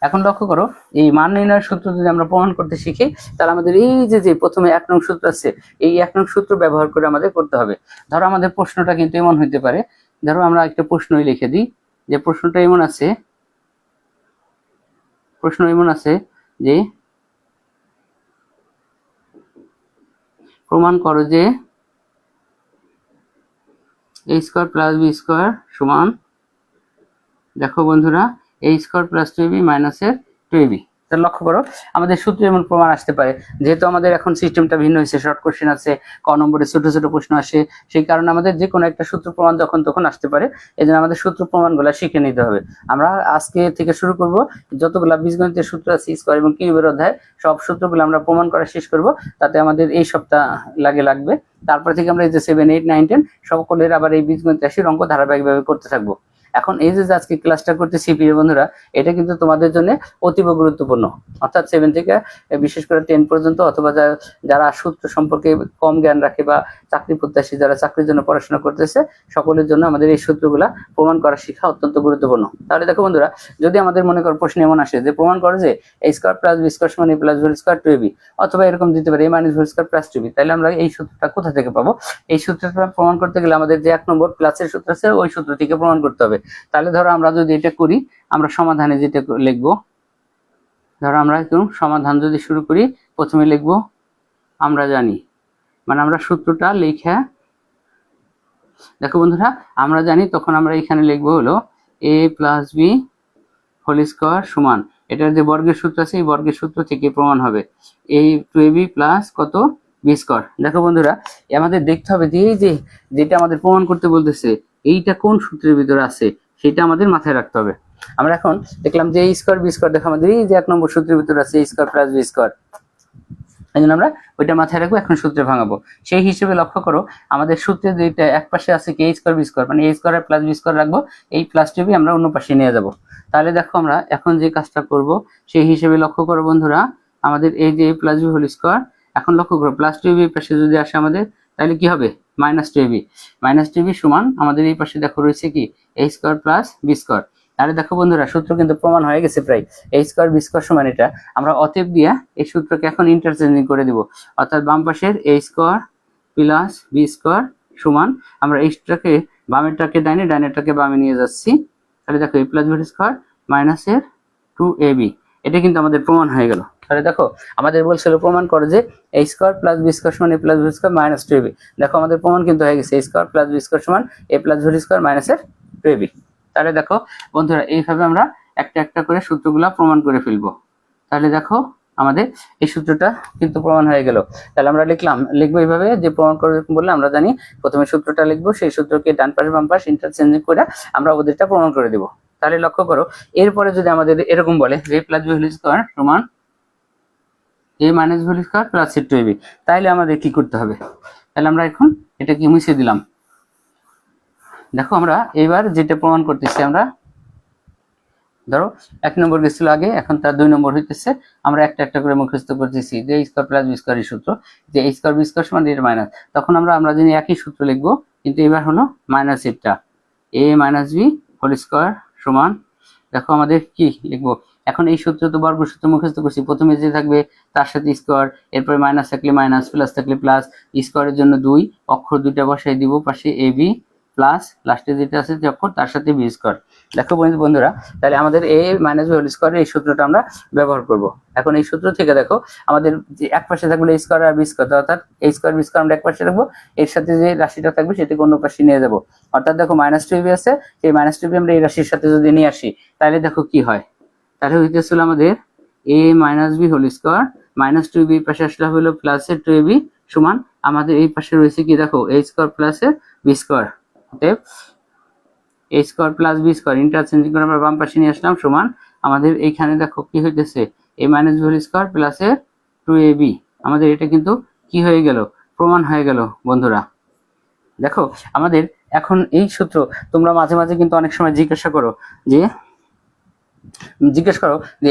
Speaker 1: এখন লক্ষ্য করো, এই মান নির্ণয়ের সূত্র যদি আমরা প্রমাণ করতে শিখি, তাহলে আমাদের এই যে প্রথমে 1 নং সূত্র আছে, এই 1 নং সূত্র ব্যবহার করে আমাদের করতে হবে। ধরো আমাদের প্রশ্নটা কিন্তু এমন হইতে পারে, ধরো আমরা একটা প্রশ্নই লিখে দিই, যে প্রশ্নটা এমন আছে, যে প্রমাণ করো যে a square plus B square সমান, দেখো বন্ধুরা, a স্কয়ার প্লাস 2ab মাইনাসের 2ab। তাহলে লক্ষ্য করো আমাদের সূত্রে এমন প্রমাণ আসতে পারে, যেহেতু আমাদের এখন সিস্টেমটা ভিন্ন হয়েছে, শর্ট কোশ্চেন আছে, ক নম্বরে ছোট ছোট প্রশ্ন আসে, সেই কারণে আমাদের যে কোনো একটা সূত্র প্রমাণ যখন তখন আসতে পারে। এই জন্য আমাদের সূত্র প্রমাণগুলো শিখে নিতে হবে। আমরা আজকে থেকে শুরু করব, যতগুলা বীজগণিতের সূত্র আছে স্কয়ার এবং কিউবের অধ্যায়, সব সূত্রগুলো আমরা প্রমাণ করা শেষ করব। তাতে আমাদের এই সপ্তাহ লাগবে। তারপর থেকে আমরা এই যে 7, 8, 9, 10 সকলের আবার এই বীজগণিত রাশির অঙ্ক ধারাবাহিকভাবে করতে থাকবো। এখন এই যে আজকে ক্লাসটা করতেছি প্রিয় বন্ধুরা, এটা কিন্তু তোমাদের জন্য অতীব গুরুত্বপূর্ণ। অর্থাৎ 7 থেকে বিশেষ করে 10 পর্যন্ত, অথবা যারা সূত্র সম্পর্কে কম জ্ঞান রাখে বা চাকরি প্রত্যাশী যারা চাকরির জন্য পড়াশোনা করতেছে, সকলের জন্য আমাদের এই সূত্রগুলা প্রমাণ করা শেখা অত্যন্ত গুরুত্বপূর্ণ। তাহলে দেখো বন্ধুরা, যদি আমাদের মনে করো প্রশ্ন এমন আসে যে প্রমাণ করে যে a square plus B square সমান a plus B square 2ab, অথবা এরকম দিতে পারে a minus B square plus 2b, তাহলে আমরা এই সূত্রটা কোথা থেকে পাবো? এই সূত্রটা প্রমাণ করতে গেলে আমাদের যে 1 নম্বর প্লাসের সূত্র আছে ওই সূত্র থেকে প্রমাণ করতে হবে। তাহলে ধরো আমরা যদি এটা করি, আমরা সমাধানে যেটা লিখবো, ধরো আমরা একটু সমাধান যদি শুরু করি, প্রথমে লিখবো আমরা জানি, মানে আমরা সূত্রটা লিখে, দেখো বন্ধুরা আমরা জানি, তখন আমরা এখানে লিখবো হলো a plus B whole square সমান, এটার যে বর্গের সূত্র আছে এই বর্গের সূত্র থেকে প্রমাণ হবে a 2ab প্লাস কত বি স্কয়ার। দেখো বন্ধুরা, আমাদের দেখতে হবে যে এই যেটা আমাদের প্রমাণ করতে বলতেছে এইটা কোন সূত্রের ভিতরে আছে সেটা আমাদের মাথায় রাখতে হবে। আমরা এখন দেখলাম যে a স্কয়ার বি স্কয়ার, দেখো আমাদের এই যে 1 নম্বর সূত্রের ভিতরে আছে a square plus B square. এই জন্য আমরা ওইটা মাথায় রাখবো, এখন সূত্রে ভাঙাবো। সেই হিসেবে লক্ষ্য করো আমাদের সূত্রে দুইটা এক পাশে আছে কি a স্কয়ার b স্কয়ার, মানে a স্কয়ার আর প্লাস b স্কয়ার রাখবো, এই প্লাস টু বি আমরা অন্য পাশে নিয়ে যাব। তাহলে দেখো আমরা এখন যে কাজটা করব সেই হিসেবে লক্ষ্য করো বন্ধুরা, আমাদের এই যে a plus b whole square, এখন লক্ষ্য করো প্লাস টু বি পাশে যদি আসে আমাদের, তাহলে কি হবে minus two B. Minus two B সমান আমাদের এই পাশে দেখো রয়েছে কি a square plus b square. তাহলে দেখো বন্ধুরা সূত্র কিন্তু প্রমাণ হয়ে গেছে প্রায়, a স্কয়ার b স্কয়ার সমান এটা। আমরা অতএব দিয়া এই সূত্রকে এখন ইন্টারচেঞ্জিং করে দিব, অর্থাৎ বাম পাশের a square plus b square সমান, আমরা এইটাকে বামেরটাকে ডাইনে, ডাইনেরটাকে বামে নিয়ে যাচ্ছি। তাহলে দেখো a প্লাস b স্কয়ার মাইনাসের 2ab, এটা কিন্তু আমাদের প্রমাণ হয়ে গেল। তাহলে দেখো আমাদের বলছিল প্রমাণ করে যে a square plus b square সমান a plus b square minus 2ab। দেখো আমাদের প্রমাণ কিন্তু হয়ে গেছে a square plus b square সমান a প্লাস b স্কয়ার মাইনাসের 2ab। তাহলে দেখো বন্ধুরা এইভাবে আমরা একটা একটা করে সূত্রগুলো প্রমাণ করে ফেলবো। তাহলে দেখো আমাদের এই সূত্রটা কিন্তু প্রমাণ হয়ে গেল। তাহলে আমরা লিখবো এইভাবে, যে প্রমাণ করে বললে আমরা জানি প্রথমে সূত্রটা লিখবো, সেই সূত্রকে ডান পাশ বাম পাশ ইন্টারচেঞ্জ করে আমরা ওদেরটা প্রমাণ করে দিব। তাহলে লক্ষ্য করো এরপরে যদি আমাদের এরকম বলে a plus b whole square সমান a minus b whole square plus c two ab, তাহলে আমাদের কি করতে হবে? তাহলে আমরা এখন এটাকে মুছে দিলাম। দেখো আমরা এবার যেটা প্রমাণ করতেছি, আমরা ধরো 1 নম্বর গেছিল আগে, এখন তার 2 নম্বর হইতেছে। আমরা একটা একটা করে মুখস্থ করতেছি যে a square plus b square এর সূত্র, যে a স্কয়ার b স্কয়ার সমান এর মাইনাস। তখন আমরা জানি একই সূত্র লিখবো, কিন্তু এবার হলো মাইনাস এটা a minus b whole square সমান, দেখো আমাদের কি লিখবো এখন, এই সূত্র তো বর্গ সূত্র মুখস্থ করছি। প্রথমে যে থাকবে তার সাথে স্কয়ার, এরপরে মাইনাস থাকলে মাইনাস, প্লাস থাকলে প্লাস, স্কয়ারের জন্য 2 অক্ষর দুইটা বসাই দিব পাশে ab প্লাস লাস্টে যেটা আছে যে অক্ষর তার সাথে বি স্কয়ার। দেখো বন্ধুরা তাহলে আমাদের a মাইনাস b হোল স্কয়ারের এই সূত্রটা আমরা ব্যবহার করব। এখন এই সূত্র থেকে দেখো আমাদের যে এক পাশে থাকবে a স্কয়ার আর b স্কয়ার, অর্থাৎ a স্কয়ার b স্কয়ার আমরা এক পাশে রাখবো, এর সাথে যে রাশিটা থাকবে সেটাকে অন্য পাশে নিয়ে যাব। অর্থাৎ দেখো মাইনাস 2b আছে, এই মাইনাস 2b আমরা এই রাশির সাথে যদি নিয়ে আসি তাহলে দেখো কি হয়, তাহলে হইতেছিল আমাদের a minus b whole square minus 2b পাশে আসলে হলো প্লাস এর 2ab সমান, আমাদের এই পাশে রয়েছে কি দেখো a স্কয়ার প্লাস এর b স্কয়ার, অতএব a square plus b square interchange করে আমরা বাম পাশে নিয়ে আসলাম সমান, আমাদের এইখানে দেখো কি হইতেছে a minus b whole square plus এর 2ab। আমাদের এটা কিন্তু কি হয়ে গেল, প্রমাণ হয়ে গেল বন্ধুরা। দেখো আমাদের এখন এই সূত্র তোমরা মাঝে মাঝে কিন্তু অনেক সময় জিজ্ঞাসা করো যে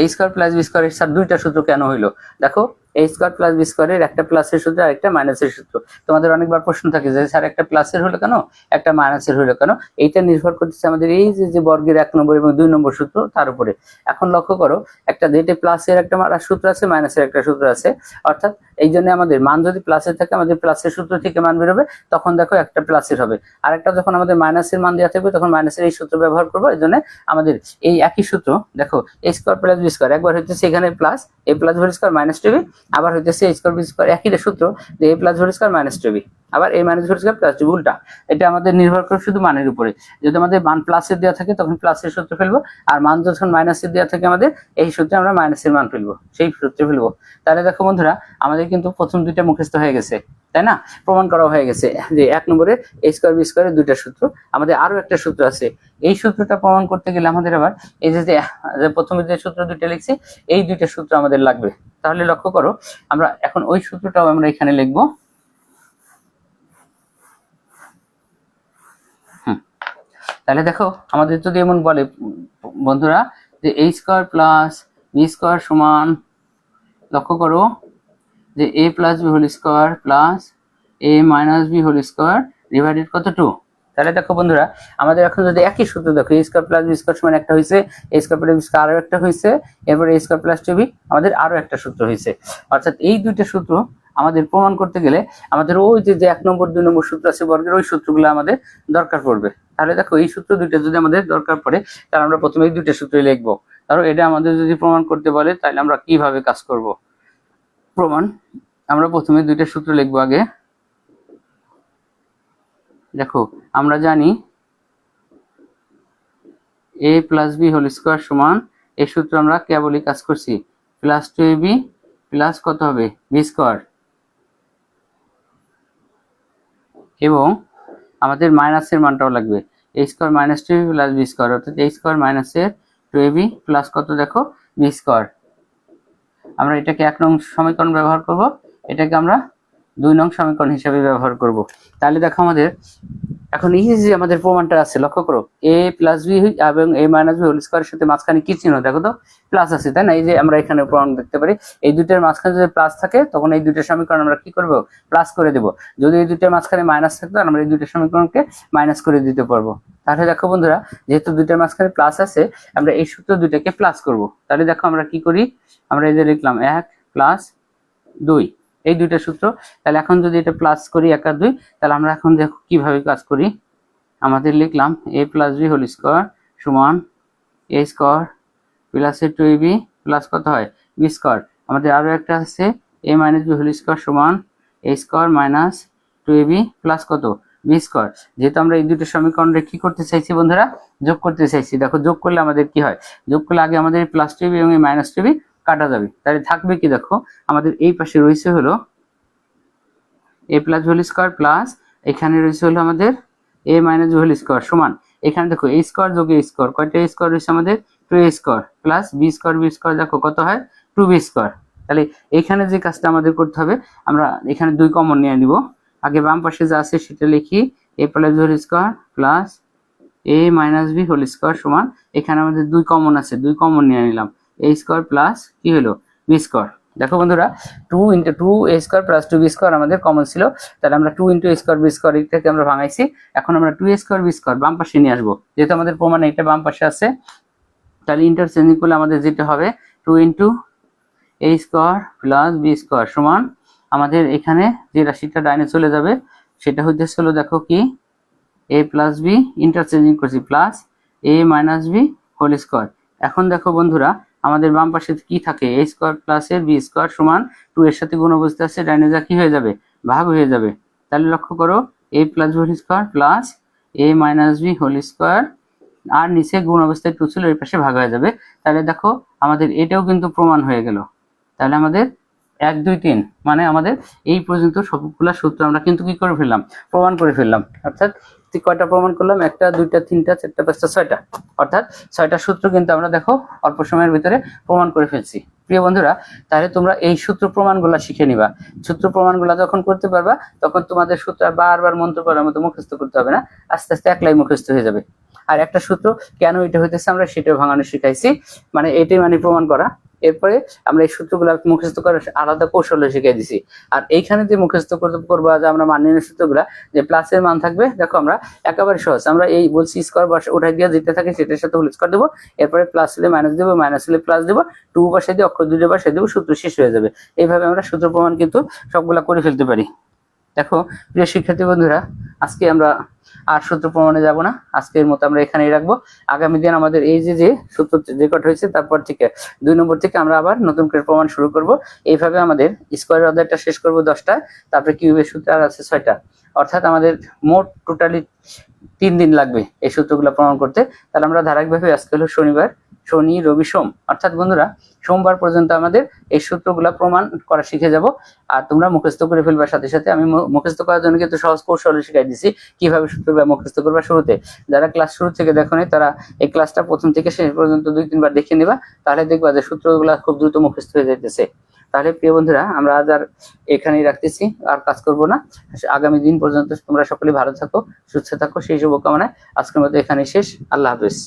Speaker 1: a square plus b square এর স্যার দুইটা সূত্র কেন হইলো। দেখো a স্কয়ার প্লাস b স্কয়ারের একটা প্লাসের সূত্র আর একটা মাইনাসের সূত্র। তোমাদের অনেকবার প্রশ্ন থাকে যে স্যার একটা প্লাসের হলো কেন, একটা মাইনাসের হলো কেন? এইটা নির্ভর করতেছে আমাদের এই যে বর্গের 1 নম্বর এবং 2 নম্বর সূত্র তার উপরে। এখন লক্ষ্য করো একটা যেটা প্লাসের একটা সূত্র আছে, মাইনাসের একটা সূত্র আছে, অর্থাৎ এই জন্য আমাদের মান যদি প্লাসের থাকে আমাদের প্লাসের সূত্র থেকে মান বেরোবে, তখন দেখো একটা প্লাসের হবে, আর একটা যখন আমাদের মাইনাসের মান দেওয়া থাকবে তখন মাইনাসের এই সূত্র ব্যবহার করবো। এই জন্য আমাদের এই একই সূত্র দেখো a square plus b square, একবার হইতেছে এখানে plus a plus whole square minus 2b, আবার হইতেছে a স্কয়ার b স্কয়ার একই সূত্র যে a plus whole square minus 2b, আবার a minus whole square plus 2b, উল্টা। এটা আমাদের নির্ভর করে শুধু মানের উপরে। যদি আমাদের মান প্লাসের দেওয়া থাকে তখন প্লাসের সূত্র ফেলবো, আর মান যখন মাইনাসের দেওয়া থাকে আমাদের এই সূত্রে আমরা মাইনাসের মান ফেলবো, সেই সূত্রে ফেলবো। তাহলে দেখো বন্ধুরা আমাদের কিন্তু প্রথম দুইটা মুখস্থ হয়ে গেছে, তাই না? প্রমাণ করা হয়ে গেছে যে 1 নম্বরে a স্কয়ার b স্কয়ারের দুইটা সূত্র। আমাদের আরো একটা সূত্র আছে, এই সূত্রটা প্রমাণ করতে গেলে আমাদের আবার এই যে প্রথমে যে সূত্র দুইটা লিখছি এই দুইটা সূত্র আমাদের লাগবে। তাহলে লক্ষ্য করো আমরা এখন ওই সূত্রটাও আমরা এখানে লিখবো। তাহলে দেখো আমাদের যদি এমন বলে বন্ধুরা যে a square plus b square সমান, লক্ষ্য করো যে a plus b whole square plus a minus b whole square divided কত 2। তাহলে দেখো বন্ধুরা আমাদের এখন যদি একই সূত্র দেখো a square plus b square সমান একটা হয়েছে, a square plus b square আরো একটা হয়েছে, এরপর a স্কয়ার প্লাস 2b আমাদের আরো একটা সূত্র হয়েছে। অর্থাৎ এই দুইটা সূত্র আমাদের প্রমাণ করতে গেলে আমাদের ওই যে 1 নম্বর 2 নম্বর সূত্র আছে বর্গের, ওই সূত্রগুলো আমাদের দরকার পড়বে। তাহলে দেখো এই সূত্র দুইটা যদি আমাদের দরকার পড়ে তাহলে আমরা প্রথমে এই দুইটা সূত্রই লিখবো। ধরো এটা আমাদের যদি প্রমাণ করতে বলে তাহলে আমরা কিভাবে কাজ করব। প্রমাণ আমরা প্রথমে দুইটা সূত্র লিখবো আগে। দেখো আমরা জানি a plus b whole square সমান, এই সূত্র আমরা কেবলই কাজ করছি, প্লাস 2ab প্লাস কত হবে b স্কয়ার, এবং আমাদের মাইনাসের মানটাও লাগবে a square minus 2ab plus b square, অর্থাৎ a স্কয়ার মাইনাসের 2ab প্লাস কত দেখো b স্কয়ার। আমরা এটাকে 1 নং সমীকরণ ব্যবহার করব, এটাকে আমরা 2 নং সমীকরণ হিসেবে ব্যবহার করব। তাহলে দেখো আমাদের এখন এই যে আমাদের প্রমাণটা আছে, লক্ষ্য করো a প্লাস বি এবং a মাইনাস বি হোল স্কয়ারের সাথে মাঝখানে কি চিহ্ন দেখো তো, প্লাস আছে, তাই না? এই যে আমরা এখানে প্রমাণ দেখতে পারি, এই দুইটার মাঝখানে যদি প্লাস থাকে তখন এই দুইটার সমীকরণ আমরা কি করব, প্লাস করে দেব। যদি এই দুইটার মাঝখানে মাইনাস থাকতো আমরা এই দুইটার সমীকরণকে মাইনাস করে দিতে পারবো। তাহলে দেখো বন্ধুরা, যেহেতু দুইটার মাঝখানে প্লাস আছে, আমরা এই সূত্র দুইটাকে প্লাস করব। তাহলে দেখো আমরা কি করি, আমরা এই যে লিখলাম 1 প্লাস 2, এই দুইটা সূত্র। তাহলে এখন যদি এটা প্লাস করি 1 আর 2, তাহলে আমরা এখন দেখো কিভাবে কাজ করি। আমাদের লিখলাম a plus B whole square সমান a square plus 2ab plus কত হয় বি স্কয়ার। আমাদের আরো একটা আছে a minus B whole square সমান a square minus 2ab plus কত বি স্কয়ার। যেহেতু আমরা এই দুটো সমীকরণে কি করতে চাইছি বন্ধুরা, যোগ করতে চাইছি। দেখো যোগ করলে আমাদের কি হয়, যোগ করলে আগে আমাদের প্লাস 2ab এবং মাইনাস 2ab কাটা যাবে। তাহলে থাকবে কি, দেখো আমাদের এই পাশে রয়েছে হলো a plus whole square plus এখানে রয়েছে হলো আমাদের a মাইনাস হোল স্কয়ার সমান, এখানে দেখো a স্কয়ার যোগ a স্কয়ার, কয়টা স্কয়ার রয়েছে আমাদের 2a square plus b square দেখো কত হয় 2b স্কয়ার। তাহলে এখানে যে কাজটা আমাদের করতে হবে, আমরা এখানে 2 কমন নিয়ে নিব। আগে বাম পাশে যা আছে সেটা লিখি, a plus whole square plus a minus b whole square সমান, এখানে আমাদের 2 কমন আছে, 2 কমন নিয়ে নিলাম, a স্কয়ার প্লাস কি হলো b স্কয়ার। দেখো বন্ধুরা 2 × 2a square plus 2b square আমাদের কমন ছিল, তাহলে আমরা 2 × a স্কয়ার b স্কয়ার এটাকে আমরা ভাঙাইছি। এখন আমরা 2a স্কয়ার b স্কয়ার বাম পাশে নিয়ে আসবো, যেহেতু আমাদের প্রমাণে এটা বাম পাশে আছে। তাহলে ইন্টারচেঞ্জিং করলে আমাদের যেটা হবে 2 × a square plus b square সমান, আমাদের এখানে যে রাশিটা ডাইনে চলে যাবে সেটা হইতেছে হলো দেখো কি a প্লাস b ইন্টারচেঞ্জিং করছি plus a minus b whole square. এখন দেখো বন্ধুরা আমাদের বাম পাশে কি থাকে, a স্কয়ার প্লাস এর b স্কয়ার সমান 2 এর সাথে গুণ অবস্থায় আছে, ডাইনে যা কি হয়ে যাবে ভাগ হয়ে যাবে। তাহলে লক্ষ্য করো a plus b whole square plus a minus b whole square, আর নিচে গুণ অবস্থায় 2 ছিল, এই পাশে ভাগ হয়ে যাবে। তাহলে দেখো আমাদের এটাও কিন্তু প্রমাণ হয়ে গেল। তাহলে আমাদের 1 2 3 মানে আমাদের এই পর্যন্ত সবগুলা সূত্র আমরা কিন্তু কি করে ফেললাম, প্রমাণ করে ফেললাম। অর্থাৎ কয়টা প্রমাণ করলাম, 1 2 3 4 5 6টা, অর্থাৎ 6টা সূত্র কিন্তু আমরা দেখো অল্প সময়ের ভিতরে প্রমাণ করে ফেলছি। প্রিয় বন্ধুরা, তাহলে তোমরা এই সূত্র প্রমাণগুলো শিখে নিবা। সূত্র প্রমাণগুলো যখন করতে পারবা তখন তোমাদের সূত্র আর বারবার মন্ত্র করার মতো মুখস্থ করতে হবে না, আস্তে আস্তে একলাই মুখস্থ হয়ে যাবে। আর একটা সূত্র কেন এটা হইতেছে আমরা সেটাও ভাঙানো শিখাইছি, মানে এটাই মানে প্রমাণ করা। এরপরে আমরা এই সূত্রগুলো মুখস্থ করার আলাদা কৌশল শিখিয়ে দিছি। আর এইখানে যে মুখস্থ করবো যে আমরা মাননীয় সূত্রগুলা, যে প্লাসের মান থাকবে, দেখো আমরা একেবারে সহজ, আমরা এই বলছি স্কয়ার উঠাই দিয়ে যেটা থাকে সেটার সাথে হোল স্কয়ার দেবো, এরপরে প্লাস হলে মাইনাস দেবো, মাইনাস হলে প্লাস দেবো, 2 বসাই দিয়ে অক্ষর 2 বসাই দেবো, সূত্র শেষ হয়ে যাবে। এইভাবে আমরা সূত্র প্রমাণ কিন্তু সবগুলা করে ফেলতে পারি। দেখো প্রিয় শিক্ষার্থী বন্ধুরা, আজকে আমরা আর সূত্র প্রমাণে যাব না, আজকের মতো আমরা এখানেই রাখবো। আগামী দিন আমাদের এই যে সূত্র রেকর্ড হয়েছে তারপর থেকে 2 নম্বর থেকে আমরা আবার নতুন করে প্রমাণ শুরু করব। এইভাবে আমাদের স্কয়ারের অধ্যায়টা শেষ করব 10টা, তারপরে কিউবের সূত্র আর আছে 6টা, অর্থাৎ আমাদের মোট টোটালি 3 দিন লাগবে এই সূত্রগুলো প্রমাণ করতে। তাহলে আমরা ধারাবাহিকভাবে, আজকে হলো শনিবার, শনি রবি সোম, অর্থাৎ বন্ধুরা সোমবার পর্যন্ত আমাদের এই সূত্রগুলো প্রমাণ করা শিখে যাব। আর তোমরা মুখস্থ করে ফেলবার সাথে সাথে আমি মুখস্থ করার জন্য কিন্তু সহজ কৌশল শিখাই দিছি কিভাবে সূত্রগুলো মুখস্থ করবা। শুরুতে যারা ক্লাস শুরু থেকে দেখো নি তারা এই ক্লাসটা প্রথম থেকে শেষ পর্যন্ত 2-3 বার দেখে নিবা, তাহলে দেখবা যে সূত্রগুলো খুব দ্রুত মুখস্থ হয়ে যাইতেছে। তাহলে প্রিয় বন্ধুরা, আমরা আজ আর এখানেই রাখতেছি, আর কাজ করব না। আগামী দিন পর্যন্ত তোমরা সকলে ভালো থাকো, সুস্থ থাকো, সেই শুভকামনায় আজকের মতো এখানেই শেষ। আল্লাহ হাফেজ।